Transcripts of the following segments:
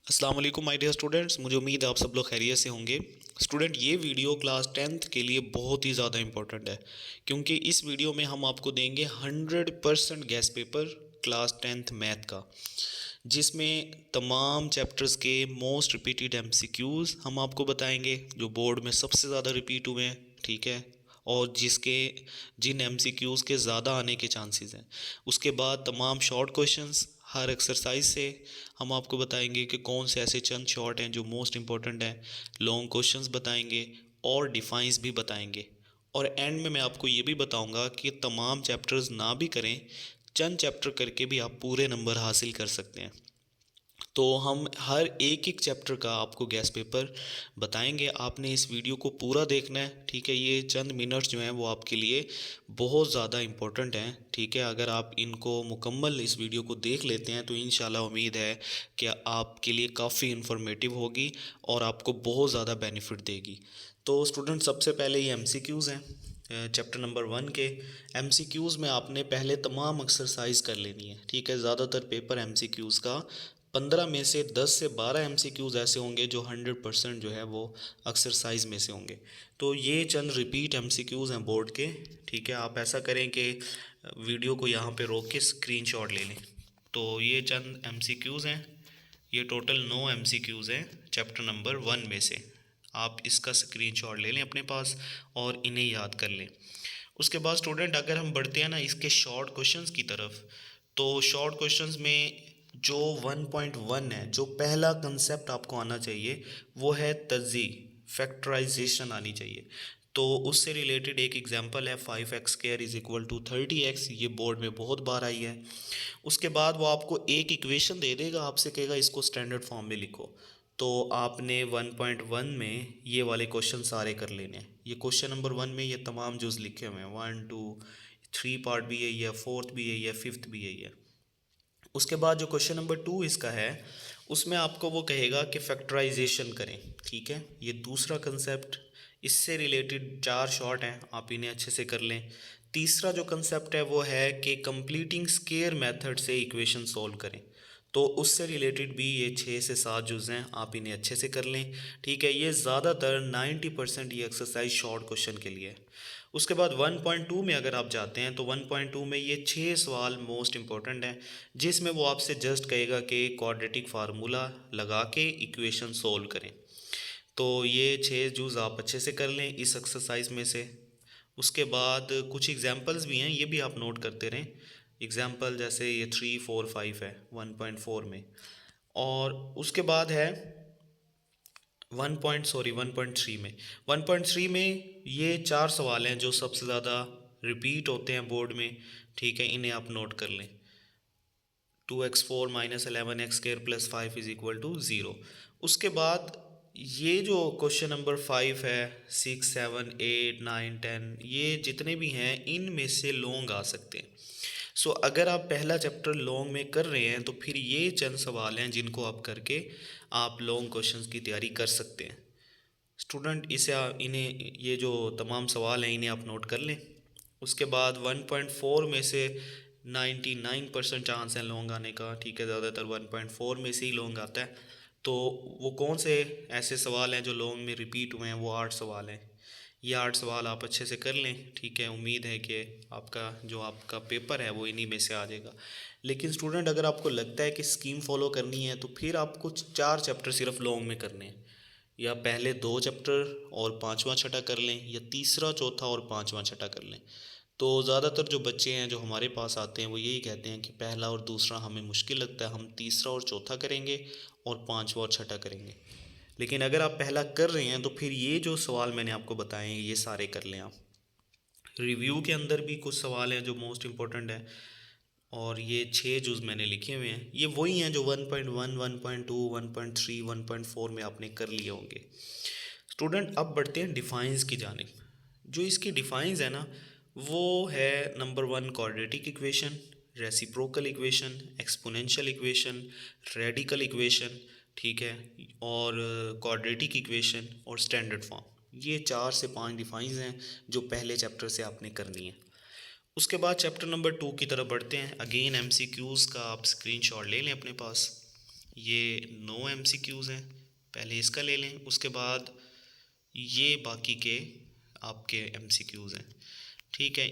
अस्सलाम वालेकुम my dear students, मुझे उम्मीद है आप सब लोग खैरियत से होंगे। स्टूडेंट, ये वीडियो क्लास 10th के लिए बहुत ही ज़्यादा इंपॉर्टेंट है क्योंकि इस वीडियो में हम आपको देंगे 100% gas paper class 10th math का, जिसमें तमाम चैप्टर्स के मोस्ट रिपीटेड एमसीक्यूज़ हम आपको बताएंगे जो बोर्ड में सबसे ज़्यादा रिपीट हुए हैं। ठीक है, और जिन एमसीक्यूज़ के ज़्यादा आने के चांसेस हैं। उसके बाद तमाम शॉर्ट क्वेश्चंस हर एक्सरसाइज से हम आपको बताएंगे कि कौन से ऐसे चंद शॉर्ट हैं जो मोस्ट इंपॉर्टेंट हैं। लॉन्ग क्वेश्चंस बताएंगे और डिफाइंस भी बताएंगे। और एंड में मैं आपको ये भी बताऊंगा कि तमाम चैप्टर्स ना भी करें, चंद चैप्टर करके भी आप पूरे नंबर हासिल कर सकते हैं। तो हम हर एक एक चैप्टर का आपको गैस पेपर बताएंगे। आपने इस वीडियो को पूरा देखना है। ठीक है, ये चंद मिनट्स जो हैं वो आपके लिए बहुत ज़्यादा इम्पोर्टेंट हैं। ठीक है, अगर आप इनको मुकम्मल इस वीडियो को देख लेते हैं तो इंशाल्लाह उम्मीद है कि आपके लिए काफ़ी इन्फॉर्मेटिव होगी और आपको बहुत ज़्यादा बेनिफिट देगी। तो स्टूडेंट, सबसे पहले ये एमसीक्यूज़ हैं चैप्टर नंबर 1 के। एमसीक्यूज़ में आपने पहले तमाम एक्सरसाइज कर लेनी है। ठीक है, ज़्यादातर पेपर एमसीक्यूज़ का 15 में से 10 से 12 एमसीक्यूज़ ऐसे होंगे जो 100% जो है वो एक्सरसाइज में से होंगे। तो ये चंद रिपीट एमसीक्यूज़ हैं बोर्ड के। ठीक है, आप ऐसा करें कि वीडियो को यहाँ पे रोक के स्क्रीनशॉट ले लें। तो ये चंद एमसीक्यूज़ हैं। ये टोटल 9 एमसीक्यूज़ हैं चैप्टर नंबर 1 में से। आप इसका स्क्रीनशॉट ले लें अपने पास और इन्हें याद कर लें। उसके बाद स्टूडेंट, अगर हम बढ़ते हैं ना इसके शॉर्ट क्वेश्चंस की तरफ, तो शॉर्ट क्वेश्चंस में जो 1.1 है, जो पहला कंसेप्ट आपको आना चाहिए वो है तजी, फैक्टराइजेशन आनी चाहिए। तो उससे रिलेटेड एक एग्जांपल है 5x² is equal to 30x। ये बोर्ड में बहुत बार आई है। उसके बाद वो आपको एक इक्वेशन दे देगा, आपसे कहेगा इसको स्टैंडर्ड फॉर्म में लिखो। तो आपने 1.1 में ये वाले क्वेश्चन सारे कर लेने हैं। ये क्वेश्चन नंबर 1 में ये तमाम जुज लिखे हुए हैं, 1 2 3 पार्ट भी यही है, फोर्थ भी यही है, फिफ्थ भी यही है। उसके बाद जो क्वेश्चन नंबर 2 इसका है, उसमें आपको वो कहेगा कि फैक्टराइजेशन करें। ठीक है, ये दूसरा कंसेप्ट। इससे रिलेटेड 4 शॉर्ट हैं, आप इन्हें अच्छे से कर लें। तीसरा जो कंसेप्ट है वो है कि कंप्लीटिंग स्केयर मेथड से इक्वेशन सॉल्व करें। तो उससे रिलेटेड भी ये 6 से 7 जुज हैं, आप इन्हें अच्छे से कर लें। ठीक है, ये ज़्यादातर 90% ये एक्सरसाइज शॉर्ट क्वेश्चन के लिए है। उसके बाद 1.2 में अगर आप जाते हैं तो 1.2 में ये 6 सवाल मोस्ट इंपॉर्टेंट हैं, जिसमें वो आपसे जस्ट कहेगा कि क्वाड्रेटिक फार्मूला लगा के इक्वेशन सोल्व करें। तो ये 6 जूज़ आप अच्छे से कर लें इस एक्सरसाइज में से। उसके बाद कुछ एग्जांपल्स भी हैं, ये भी आप नोट करते रहें। एग्जांपल जैसे ये 3 4 5 है 1.4 में। और उसके बाद है 1.3 में। 1.3 में ये 4 सवाल हैं जो सबसे ज़्यादा रिपीट होते हैं बोर्ड में। ठीक है, इन्हें आप नोट कर लें। 2x4 minus 11x² plus 5 is equal to 0। उसके बाद ये जो क्वेश्चन नंबर 5 है, 6 7 8 9 10, ये जितने भी हैं इनमें से लॉन्ग आ सकते हैं। सो अगर आप पहला चैप्टर लॉन्ग में कर रहे हैं तो फिर ये चंद सवाल हैं जिनको आप करके आप लॉन्ग क्वेश्चंस की तैयारी कर सकते हैं। स्टूडेंट, इन्हें ये जो तमाम सवाल हैं इन्हें आप नोट कर लें। उसके बाद 1.4 में से 99% चांस है लॉन्ग आने का। ठीक है, ज़्यादातर 1.4 में से ही लॉन्ग आता है। तो वो कौन से ऐसे सवाल हैं जो लॉन्ग में रिपीट हुए हैं, वो 8 सवाल हैं। ये 8 सवाल आप अच्छे से कर लें। ठीक है, उम्मीद है कि आपका पेपर है वो इन्हीं में से आ जाएगा। लेकिन स्टूडेंट, अगर आपको लगता है कि स्कीम फॉलो करनी है तो फिर आपको 4 चैप्टर सिर्फ लॉन्ग में करने हैं। या पहले 2 चैप्टर और पांचवा छठा कर लें, या तीसरा चौथा और पांचवा छठा कर लें। तो ज़्यादातर जो बच्चे हैं जो हमारे पास आते हैं वो यही कहते हैं कि पहला और दूसरा हमें मुश्किल लगता है, हम तीसरा और चौथा करेंगे और पांचवा और छठा करेंगे। लेकिन अगर आप पहला कर रहे हैं तो फिर ये जो सवाल मैंने आपको बताए हैं ये सारे कर लें आप। रिव्यू के अंदर भी कुछ सवाल हैं जो मोस्ट इंपॉर्टेंट है, और ये 6 जुज मैंने लिखे हुए हैं, ये वही हैं जो 1.1 1.2 1.3 1.4 में आपने कर लिए होंगे। स्टूडेंट, अब बढ़ते हैं डिफाइंस की जानिब। जो इसकी डिफाइंस है ना, वो है number 1 quadratic equation, reciprocal equation, exponential equation, radical equation. ठीक है, और क्वाड्रेटिक इक्वेशन और स्टैंडर्ड फॉर्म। ये 4 से 5 डिफाइंस हैं जो पहले चैप्टर से आपने करनी है। उसके बाद चैप्टर नंबर 2 की तरफ बढ़ते हैं। अगेन एमसीक्यूज़ का आप स्क्रीनशॉट ले लें अपने पास। ये 9 MCQs हैं, पहले इसका ले लें, उसके बाद ये बाकी के आपके MCQs हैं। ठीक है,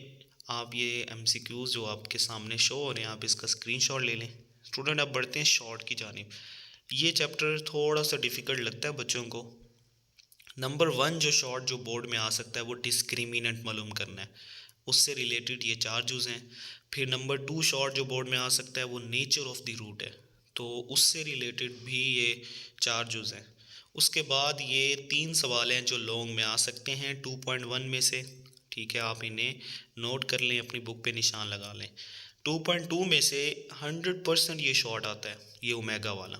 आप ये MCQs जो आपके सामने शो हो रहे हैं आप इसका स्क्रीनशॉट ले लें। स्टूडेंट अब बढ़ते हैं शॉर्ट की जानिब। ये चैप्टर थोड़ा सा डिफ़िकल्ट लगता है बच्चों को। नंबर 1 जो शॉर्ट जो बोर्ड में आ सकता है वो डिस्क्रिमिनेंट मालूम करना है, उससे रिलेटेड ये चार्जेस हैं। फिर नंबर 2 शॉर्ट जो बोर्ड में आ सकता है वो नेचर ऑफ द रूट है, तो उससे रिलेटेड भी ये चार्जेस हैं। उसके बाद ये 3 सवाल हैं जो लॉन्ग में आ सकते हैं 2.1 में से। ठीक है, आप इन्हें नोट कर लें, अपनी बुक पे निशान लगा लें। 2.2 में से 100% ये शॉर्ट आता है, ये ओमेगा वाला।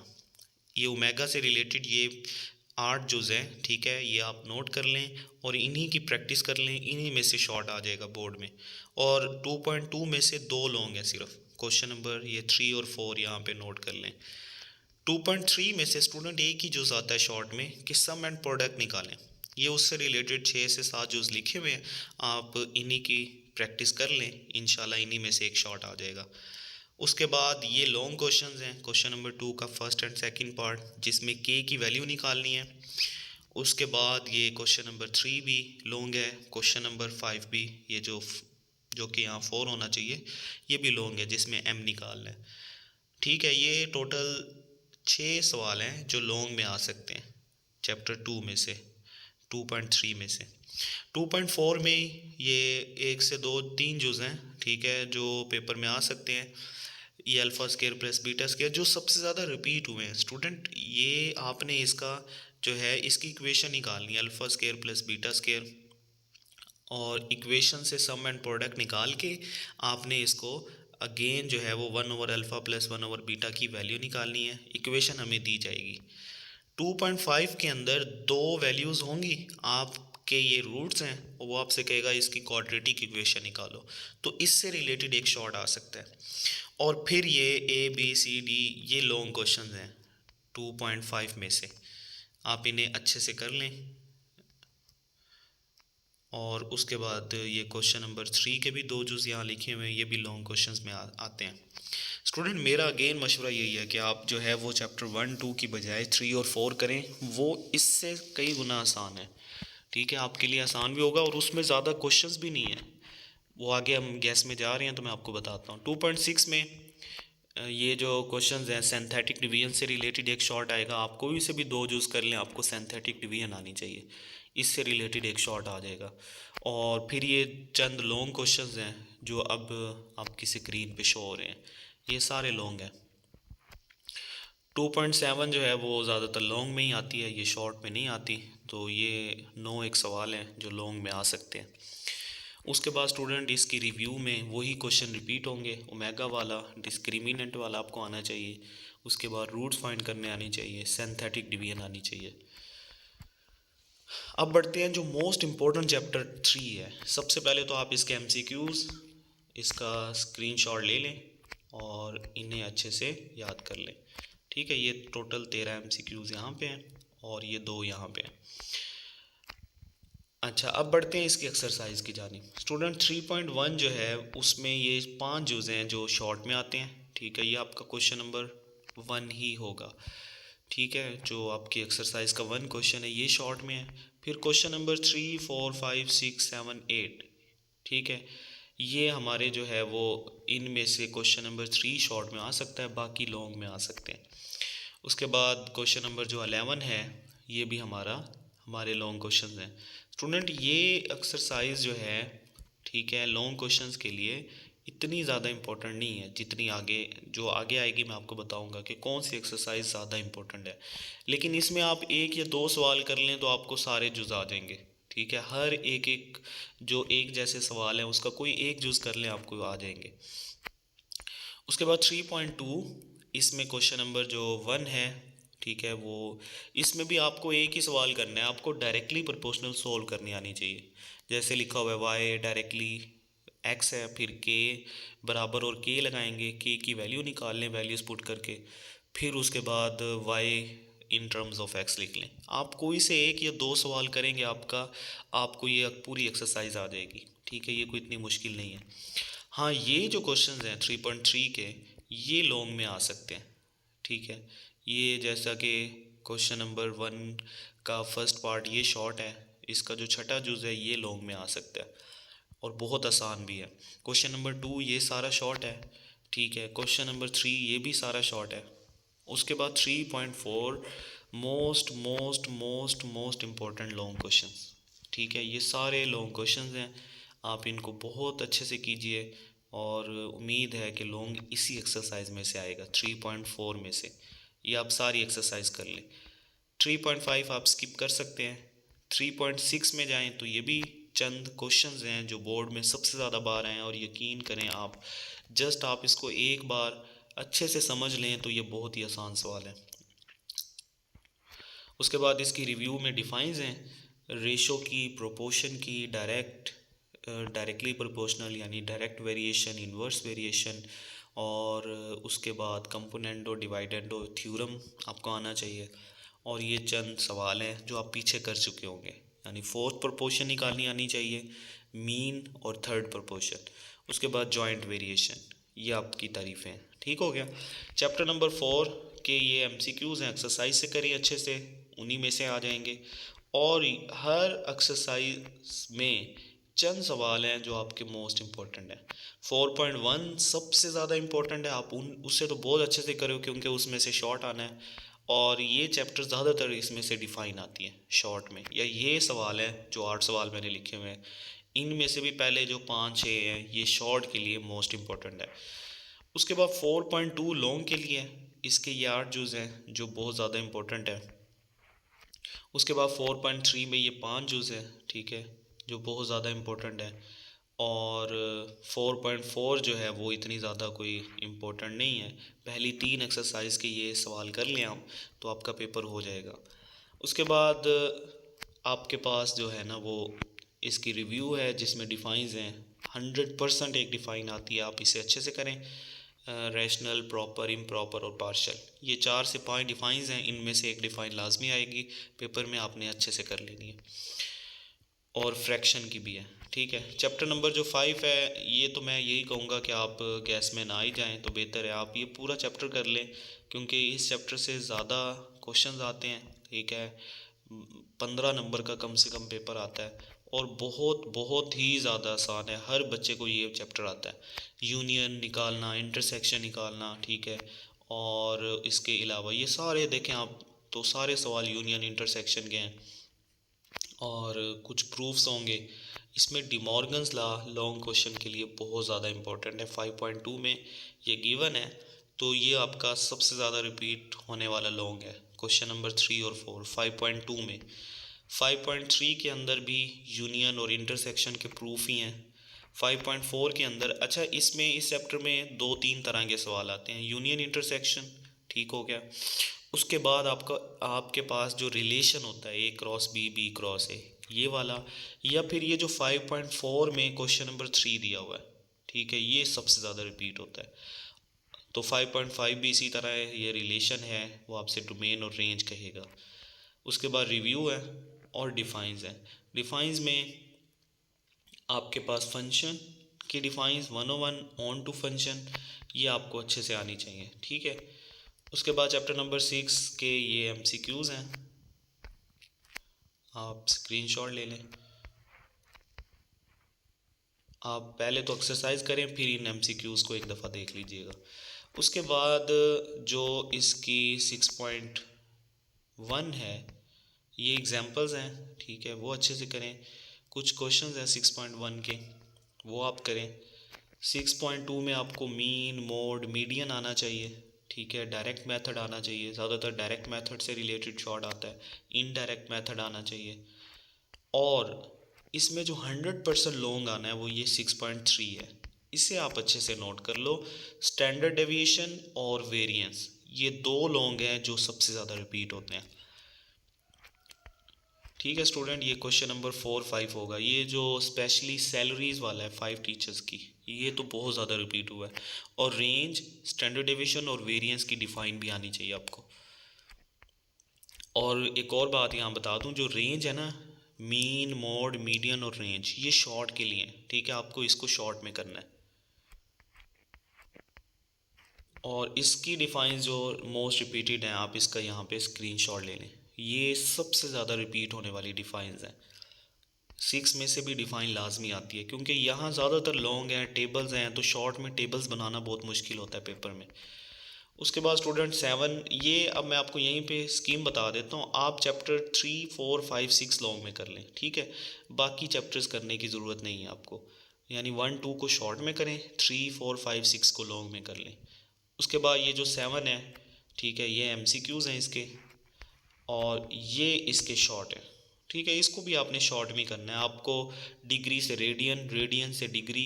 ये ओमेगा से रिलेटेड ये 8 जुज़ हैं। ठीक है, ये आप नोट कर लें और इन्हीं की प्रैक्टिस कर लें, इन्हीं में से शॉर्ट आ जाएगा बोर्ड में। और 2.2 में से 2 लॉन्ग हैं सिर्फ। क्वेश्चन नंबर ये 3 और 4 यहाँ पे नोट कर लें। 2.3 में से स्टूडेंट एक ही जुज़ आता है शॉर्ट में कि सम एंड प्रोडक्ट निकालें। ये उससे रिलेटेड 6 से 7 जुज़ लिखे हुए हैं, आप इन्हीं की प्रैक्टिस कर लें, इंशाल्लाह इन्हीं में से एक शॉर्ट आ जाएगा। उसके बाद ये लॉन्ग क्वेश्चंस हैं, क्वेश्चन नंबर 2 का फर्स्ट एंड सेकंड पार्ट जिसमें के की वैल्यू निकालनी है। उसके बाद ये क्वेश्चन नंबर 3 भी लॉन्ग है, क्वेश्चन नंबर 5 भी, ये जो कि यहाँ 4 होना चाहिए, ये भी लॉन्ग है जिसमें एम निकालना है। ठीक है, ये टोटल 6 सवाल हैं जो लॉन्ग में आ सकते हैं चैप्टर 2 में से, 2.3 में से। 2.4 में ये 1 से 2 3 जुज़ हैं, ठीक है, जो पेपर में आ सकते हैं। ये alpha square plus beta square जो सबसे ज़्यादा रिपीट हुए हैं स्टूडेंट, ये आपने इसका जो है इसकी इक्वेशन निकालनी है, alpha square plus beta square, और इक्वेशन से सम एंड प्रोडक्ट निकाल के आपने इसको अगेन जो है वो 1/अल्फ़ा प्लस 1/बीटा की वैल्यू निकालनी है। इक्वेशन हमें दी जाएगी। 2.5 के अंदर 2 वैल्यूज़ होंगी, आपके ये रूट्स हैं, वो आपसे कहेगा इसकी क्वाड्रेटिक इक्वेशन निकालो, तो इससे रिलेटेड एक शॉर्ट आ सकता है। और फिर ये ABCD ये लॉन्ग क्वेश्चन हैं 2.5 में से, आप इन्हें अच्छे से कर लें। और उसके बाद ये क्वेश्चन नंबर 3 के भी 2 जुज़ यहाँ लिखे हुए हैं, ये भी लॉन्ग क्वेश्चंस में आते हैं। स्टूडेंट मेरा अगेन मशवरा यही है कि आप जो है वो चैप्टर 1 2 की बजाय 3 और 4 करें, वो इससे कई गुना आसान है। ठीक है, आपके लिए आसान भी होगा और उसमें ज़्यादा क्वेश्चंस भी नहीं है। वो आगे हम गैस में जा रहे हैं तो मैं आपको बताता हूँ। 2.6 में ये जो क्वेश्चंस हैं सिंथेटिक डिवीजन से रिलेटेड एक शॉर्ट आएगा, आप कोई से भी 2 यूज़ कर लें, आपको सिंथेटिक डिवीजन आनी चाहिए, इससे रिलेटेड एक शॉर्ट आ जाएगा। और फिर ये चंद लॉन्ग क्वेश्चंस हैं जो अब आपकी स्क्रीन पे शो हो रहे हैं, ये सारे लॉन्ग हैं। 2.7 जो है वो ज़्यादातर लॉन्ग में ही आती है, ये शॉर्ट में नहीं आती, तो ये 9 एक सवाल हैं जो लॉन्ग में आ सकते हैं। उसके बाद स्टूडेंट इसकी रिव्यू में वही क्वेश्चन रिपीट होंगे, ओमेगा वाला डिस्क्रिमिनेंट वाला आपको आना चाहिए, उसके बाद रूट्स फाइंड करने आनी चाहिए, सिंथेटिक डिवीजन आनी चाहिए। अब बढ़ते हैं जो मोस्ट इम्पोर्टेंट चैप्टर 3 है। सबसे पहले तो आप इसके MCQs इसका स्क्रीनशॉट ले लें और इन्हें अच्छे से याद कर लें। ठीक है, ये टोटल 13 MCQs यहाँ पे हैं और ये 2 यहाँ पे हैं। अच्छा, अब बढ़ते हैं इसकी एक्सरसाइज की जानिब। स्टूडेंट 3.1 जो है उसमें ये 5 जुज़ हैं जो शॉर्ट में आते हैं। ठीक है, ये आपका क्वेश्चन नंबर 1 ही होगा। ठीक है, जो आपकी एक्सरसाइज का 1 क्वेश्चन है ये शॉर्ट में है। फिर क्वेश्चन नंबर 3 4 5 6 7 8, ठीक है, ये हमारे जो है वो इनमें से क्वेश्चन नंबर 3 शॉर्ट में आ सकता है, बाकी लॉन्ग में आ सकते हैं। उसके बाद क्वेश्चन नंबर जो 11 है ये भी हमारे लॉन्ग क्वेश्चन हैं। स्टूडेंट ये एक्सरसाइज जो है, ठीक है, लॉन्ग क्वेश्चंस के लिए इतनी ज़्यादा इम्पोर्टेंट नहीं है जितनी आगे आएगी मैं आपको बताऊंगा कि कौन सी एक्सरसाइज ज़्यादा इम्पोर्टेंट है। लेकिन इसमें आप 1 या 2 सवाल कर लें तो आपको सारे जुज़ आ जाएंगे। ठीक है, हर एक जो एक जैसे सवाल है उसका कोई एक जुज़ कर लें आपको आ जाएंगे। उसके बाद 3.2 इसमें क्वेश्चन नंबर जो 1 है, ठीक है, वो इसमें भी आपको एक ही सवाल करना है, आपको डायरेक्टली प्रोपोर्शनल सोल्व करनी आनी चाहिए। जैसे लिखा हुआ है वाई डायरेक्टली एक्स है, फिर के बराबर और के लगाएंगे, के की वैल्यू निकाल लें वैल्यूज़ पुट करके, फिर उसके बाद y in terms of x लिख लें। आप कोई से 1 या 2 सवाल करेंगे आपको ये पूरी एक्सरसाइज आ जाएगी। ठीक है, ये कोई इतनी मुश्किल नहीं है। हाँ, ये जो क्वेश्चंस हैं 3.3 के ये लॉन्ग में आ सकते हैं। ठीक है, ये जैसा कि क्वेश्चन नंबर 1 का फर्स्ट पार्ट ये शॉर्ट है, इसका जो छठा जुज़ है ये लॉन्ग में आ सकता है और बहुत आसान भी है। क्वेश्चन नंबर 2 ये सारा शॉर्ट है, ठीक है। क्वेश्चन नंबर 3 ये भी सारा शॉर्ट है। उसके बाद 3.4 most most most most important long questions, ठीक है। ये सारे लॉन्ग क्वेश्चंस हैं, आप इनको बहुत अच्छे से कीजिए और उम्मीद है कि लॉन्ग इसी एक्सरसाइज में से आएगा, 3.4 में से। ये आप सारी एक्सरसाइज कर लें। 3.5 आप स्किप कर सकते हैं। 3.6 में जाएं तो ये भी चंद क्वेश्चंस हैं जो बोर्ड में सबसे ज़्यादा बार आए हैं, और यकीन करें आप जस्ट आप इसको एक बार अच्छे से समझ लें तो ये बहुत ही आसान सवाल है। उसके बाद इसकी रिव्यू में डिफाइंस हैं रेशो की, प्रोपोर्शन की, डायरेक्टली प्रोपोर्शनल यानी डायरेक्ट वेरिएशन, इन्वर्स वेरिएशन, और उसके बाद कंपोनेंडो डिवाइडेंडो थ्योरम आपको आना चाहिए। और ये चंद सवाल हैं जो आप पीछे कर चुके होंगे, यानी फोर्थ प्रोपोर्शन निकालनी आनी चाहिए, मीन और थर्ड प्रोपोर्शन। उसके बाद जॉइंट वेरिएशन, ये आपकी तारीफ़ें हैं। ठीक हो गया। चैप्टर नंबर 4 के ये एमसीक्यूज़ हैं, एक्सरसाइज से करिए अच्छे से, उन्हीं में से आ जाएंगे। और हर एक्सरसाइज में चंद सवाल हैं जो आपके मोस्ट इम्पोर्टेंट हैं। 4.1 सबसे ज़्यादा इम्पोर्टेंट है, आप उन उससे तो बहुत अच्छे से करो क्योंकि उसमें से शॉर्ट आना है, और ये चैप्टर ज़्यादातर इसमें से डिफ़ाइन आती है शॉर्ट में। या ये सवाल है जो 8 सवाल मैंने लिखे हुए हैं, इनमें से भी पहले जो 5-6 हैं ये शॉर्ट के लिए मोस्ट इम्पोर्टेंट है। उसके बाद 4.2 लॉन्ग के लिए इसके ये 8 जुज़ हैं जो बहुत ज़्यादा इम्पोर्टेंट है। उसके बाद 4.3 में ये 5 जुज़ है, ठीक है, जो बहुत ज़्यादा इम्पोर्टेंट है। और 4.4 जो है वो इतनी ज़्यादा कोई इम्पोर्टेंट नहीं है। पहली 3 एक्सरसाइज के ये सवाल कर लें आप तो आपका पेपर हो जाएगा। उसके बाद आपके पास जो है ना वो इसकी रिव्यू है जिसमें डिफाइंस हैं, 100% एक डिफ़ाइन आती है, आप इसे अच्छे से करें। रैशनल, प्रॉपर, इम्प्रॉपर और पार्शल, ये 4 से 5 डिफाइंस हैं, इनमें से एक डिफ़ाइन लाजमी आएगी पेपर में, आपने अच्छे से कर लेनी है। और फ्रैक्शन की भी है, ठीक है। चैप्टर नंबर जो 5 है ये तो मैं यही कहूँगा कि आप गैस में ना ही जाएं तो बेहतर है, आप ये पूरा चैप्टर कर लें क्योंकि इस चैप्टर से ज़्यादा क्वेश्चंस आते हैं, ठीक है। 15 नंबर का कम से कम पेपर आता है और बहुत बहुत ही ज़्यादा आसान है, हर बच्चे को ये चैप्टर आता है। यूनियन निकालना, इंटरसेक्शन निकालना, ठीक है। और इसके अलावा ये सारे देखें आप तो सारे सवाल यूनियन इंटरसेक्शन के हैं, और कुछ प्रूफ्स होंगे इसमें। डिमॉर्गन्स लॉ लॉन्ग क्वेश्चन के लिए बहुत ज़्यादा इंपॉर्टेंट है, 5.2 में ये गिवन है, तो ये आपका सबसे ज़्यादा रिपीट होने वाला लॉन्ग है। क्वेश्चन नंबर 3 और 4 5.2 में, 5.3 के अंदर भी यूनियन और इंटरसेक्शन के प्रूफ ही हैं। 5.4 के अंदर, अच्छा इसमें इस चैप्टर में 2-3 तरह के सवाल आते हैं, यूनियन, इंटरसेक्शन, ठीक हो गया। उसके बाद आपका आपके पास जो रिलेशन होता है A cross B, B cross A, ये वाला, या फिर ये जो 5.4 में क्वेश्चन नंबर 3 दिया हुआ है, ठीक है, ये सबसे ज़्यादा रिपीट होता है। तो 5.5 भी इसी तरह है, ये रिलेशन है, वो आपसे डोमेन और रेंज कहेगा। उसके बाद रिव्यू है और डिफाइंस है। डिफाइंस में आपके पास फंक्शन की डिफाइंस 101 ऑन टू फंक्शन, ये आपको अच्छे से आनी चाहिए, ठीक है। उसके बाद चैप्टर नंबर 6 के ये एमसीक्यूज़ हैं, आप स्क्रीनशॉट ले लें। आप पहले तो एक्सरसाइज करें फिर इन एमसीक्यूज़ को एक दफ़ा देख लीजिएगा। उसके बाद जो इसकी 6.1 है ये एग्जांपल्स हैं, ठीक है, वो अच्छे से करें। कुछ क्वेश्चंस हैं 6.1 के, वो आप करें। 6.2 में आपको मीन, मोड, मीडियन आना चाहिए, ठीक है। डायरेक्ट मेथड आना चाहिए, ज़्यादातर डायरेक्ट मेथड से रिलेटेड शॉर्ट आता है। इनडायरेक्ट मेथड आना चाहिए। और इसमें जो 100% लॉन्ग आना है वो ये 6.3 है, इसे आप अच्छे से नोट कर लो। स्टैंडर्ड डेविएशन और वेरिएंस, ये दो लॉन्ग हैं जो सबसे ज़्यादा रिपीट होते हैं, ठीक है स्टूडेंट। ये क्वेश्चन नंबर 4-5 होगा। ये जो स्पेशली सैलरीज वाला है 5 टीचर्स की, ये तो बहुत ज़्यादा रिपीट हुआ है। और रेंज, स्टैंडर्ड डेविएशन और वेरिएंस की डिफाइन भी आनी चाहिए आपको। और एक और बात यहाँ बता दूँ, जो रेंज है ना, मीन, मोड, मीडियन और रेंज, ये शॉर्ट के लिए है, ठीक है, आपको इसको शॉर्ट में करना है। और इसकी डिफाइन जो मोस्ट रिपीटेड हैं, आप इसका यहाँ पे स्क्रीनशॉट ले लें। ये सबसे ज़्यादा रिपीट होने वाली डिफाइंस हैं। 6 में से भी डिफाइन लाजमी आती है, क्योंकि यहाँ ज़्यादातर लॉन्ग हैं, टेबल्स हैं, तो शॉर्ट में टेबल्स बनाना बहुत मुश्किल होता है पेपर में। उसके बाद स्टूडेंट 7, ये अब मैं आपको यहीं पे स्कीम बता देता हूँ। आप चैप्टर 3, 4, 5, 6 लॉन्ग में कर लें, ठीक है। बाकी चैप्टर्स करने की ज़रूरत नहीं है आपको, यानी 1, 2 को शॉर्ट में करें, 3, 4, 5, 6 को लॉन्ग में कर लें। उसके बाद ये जो 7 है, ठीक है, ये MCQs हैं इसके, और ये इसके शॉर्ट है, ठीक है। इसको भी आपने शॉर्ट में करना है आपको। डिग्री से रेडियन, रेडियन से डिग्री,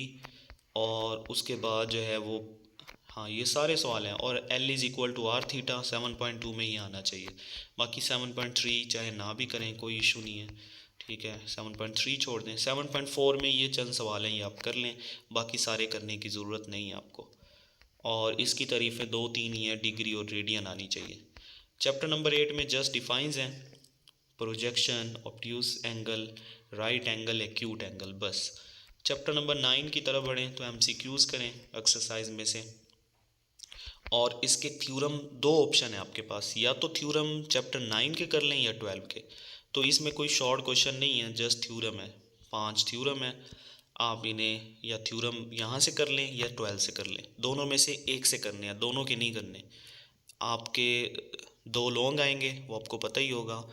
और उसके बाद जो है वो, हाँ, ये सारे सवाल हैं। और L is equal to r theta 7.2 में ही आना चाहिए। बाकी 7.3 चाहे ना भी करें, कोई इशू नहीं है, ठीक है। 7.3 छोड़ दें। 7.4 में ये चंद सवाल हैं, ये आप कर लें, बाकी सारे करने की ज़रूरत नहीं है आपको। और इसकी तारीफ़ें 2-3 ही हैं, डिग्री और रेडियन आनी चाहिए। चैप्टर नंबर 8 में जस्ट डिफाइंस हैं, projection, obtuse angle, right angle, acute angle, बस। चैप्टर नंबर 9 की तरफ बढ़ें तो MCQs करें एक्सरसाइज में से। और इसके थ्योरम, दो ऑप्शन है आपके पास, या तो थ्योरम चैप्टर 9 के कर लें या 12 के। तो इसमें कोई शॉर्ट क्वेश्चन नहीं है, जस्ट थ्योरम है। 5 थ्योरम है, आप इन्हें या थ्योरम यहाँ से कर लें या 12 से कर लें, दोनों में से एक से करने हैं, दोनों के नहीं करने। आपके 2 लॉन्ग आएंगे, वो आपको पता ही होगा।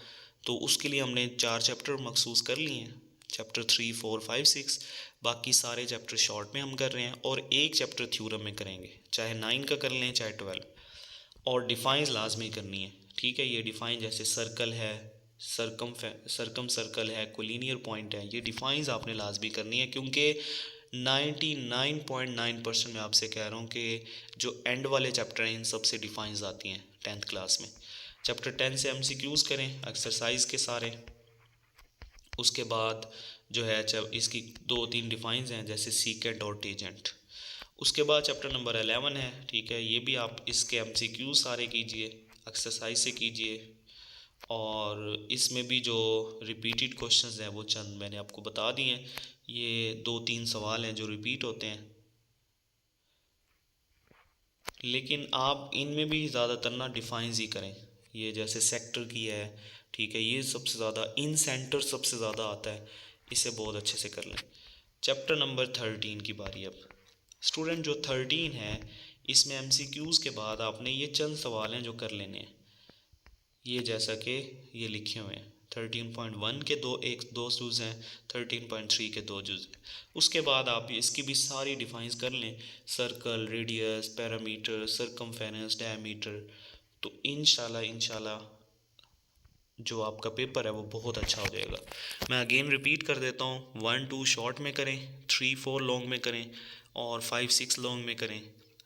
तो उसके लिए हमने 4 चैप्टर मखसूस कर लिए हैं, चैप्टर 3, 4, 5, 6। बाकी सारे चैप्टर शॉर्ट में हम कर रहे हैं, और एक चैप्टर थ्योरम में करेंगे, चाहे 9 का कर लें चाहे 12। और डिफाइंस लाजमी करनी है, ठीक है। ये डिफाइन जैसे सर्कल है, सरकम सर्कल है, कोलिनियर पॉइंट है, ये डिफाइंस आपने लाजमी करनी है, क्योंकि 99.9% मैं आपसे कह रहा हूँ कि जो एंड वाले चैप्टर हैं इन सब से डिफाइंस आती हैं 10th क्लास में। चैप्टर 10 से MCQs करें एक्सरसाइज के सारे। उसके बाद जो है जब इसकी 2-3 डिफाइंस हैं, जैसे सीकेंट और टेजेंट। उसके बाद चैप्टर नंबर 11 है, ठीक है। ये भी आप इसके MCQ सारे कीजिए, एक्सरसाइज से कीजिए। और इसमें भी जो रिपीटेड क्वेश्चंस हैं वो चंद मैंने आपको बता दिए हैं। ये 2-3 सवाल हैं जो रिपीट होते हैं, लेकिन आप इनमें भी ज़्यादातर ना डिफाइंस ही करें। ये जैसे सेक्टर की है, ठीक है, ये सबसे ज़्यादा, इन सेंटर सबसे ज़्यादा आता है, इसे बहुत अच्छे से कर लें। चैप्टर नंबर 13 की बारी अब। स्टूडेंट जो 13 है, इसमें MCQs के बाद आपने ये चंद सवाल हैं जो कर लेने हैं। ये जैसा कि ये लिखे हुए हैं, 13.1 के दो जुज़ हैं, 13.3 के 2 जुज़ हैं। उसके बाद आप इसकी भी सारी डिफाइंस कर लें, circle, radius, parameter, circumference, diameter. तो इंशाल्लाह जो आपका पेपर है वो बहुत अच्छा हो जाएगा। मैं अगेन रिपीट कर देता हूँ, 1, 2 शॉर्ट में करें, 3, 4 लॉन्ग में करें, और 5, 6 लॉन्ग में करें,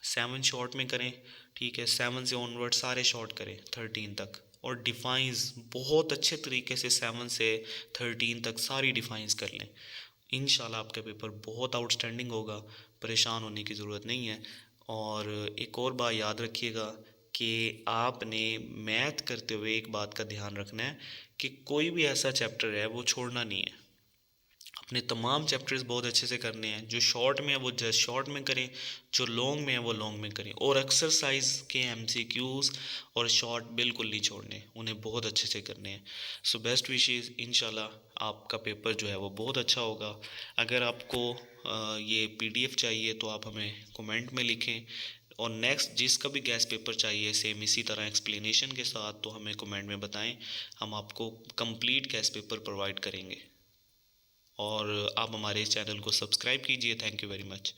7 शॉर्ट में करें, ठीक है। 7 से ऑनवर्ड सारे शॉर्ट करें 13 तक। और डिफाइंस बहुत अच्छे तरीके से 7 से 13 तक सारी डिफाइंस कर लें। इंशाल्लाह आपका पेपर बहुत आउटस्टैंडिंग होगा, परेशान होने की ज़रूरत नहीं है। और एक और बात याद रखिएगा कि आपने मैथ करते हुए एक बात का ध्यान रखना है कि कोई भी ऐसा चैप्टर है वो छोड़ना नहीं है। अपने तमाम चैप्टर्स बहुत अच्छे से करने हैं। जो शॉर्ट में है वो जस्ट शॉर्ट में करें, जो लॉन्ग में है वो लॉन्ग में करें। और एक्सरसाइज के MCQs और शॉर्ट बिल्कुल नहीं छोड़ने, उन्हें बहुत अच्छे से करने हैं। सो बेस्ट विशेज़, इंशाल्लाह आपका पेपर जो है वो बहुत अच्छा होगा। अगर आपको ये PDF चाहिए तो आप हमें कमेंट में लिखें, और नेक्स्ट जिसका भी गैस पेपर चाहिए सेम इसी तरह एक्सप्लेनेशन के साथ, तो हमें कमेंट में बताएं, हम आपको कंप्लीट गैस पेपर प्रोवाइड करेंगे। और आप हमारे इस चैनल को सब्सक्राइब कीजिए। Thank you very much.